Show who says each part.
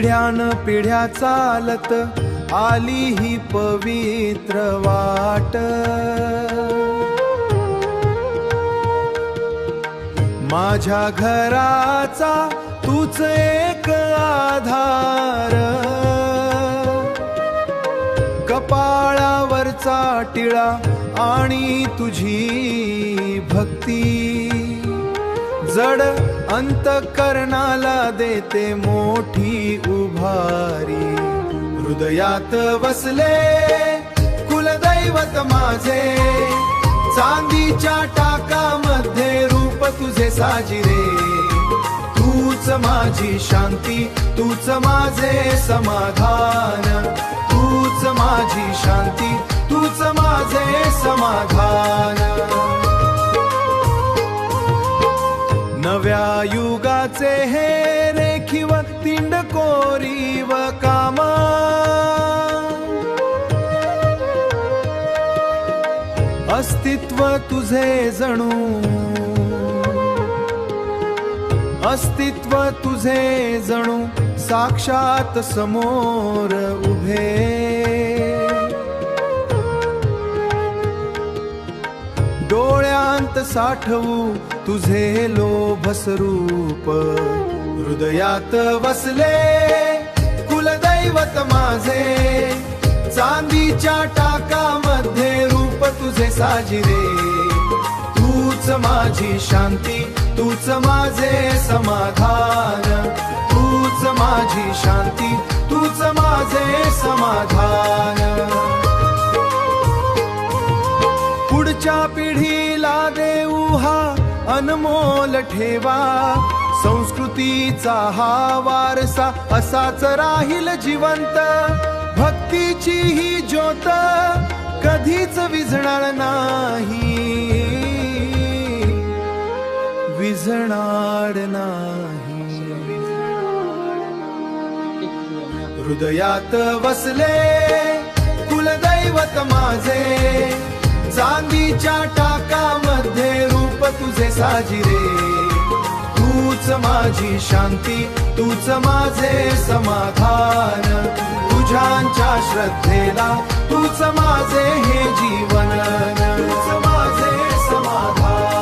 Speaker 1: पिढ्यान पिढ्या चालत आली ही पवित्र वाट, माझ्या घराचा तूच एक आधार, कपाळावरचा टिळा आणि तुझी भक्ती, जड अंतकरणाला देते मोठी उभारी. हृदयात वसले कुलदैवत माझे, चांदीच्या टाकामध्ये रूप तुझे साजिरे. तूच माझी शांती, तूच माझे समाधान, तूच माझी शांती, तूच माझे समाधान. नव्या युगाचे हे रेखीव तिंडकोरीव कामा, अस्तित्व तुझे जणू, अस्तित्व तुझे जणू साक्षात समोर उभे. डोळ्यांत साठवू तुझे लोभस रूप, हृदयात वसले कुलदैवत माझे, चांदीच्या टाकामध्ये रूप तुझे साजिरे. तूच माझी शांती, तूच माझे समाधान, तूच माझी शांती, तूच माझे समाधान. पुढच्या पिढीला देऊ हा अनमोल ठेवा, संस्कृतीचा हा वारसा असाच राहील जिवंत. भक्तीची ही ज्योत कधीच विझणार नाही, विझणार नाही. हृदयात वसले कुलदैवत माझे, चांदीच्या टाकामध्ये रूप तुझे साजिरे. तूच माझी शांती, तूच माझे समाधान, तुझ्यांच्या श्रद्धेला तूच माझे हे जीवन, तूच माझे समाधान.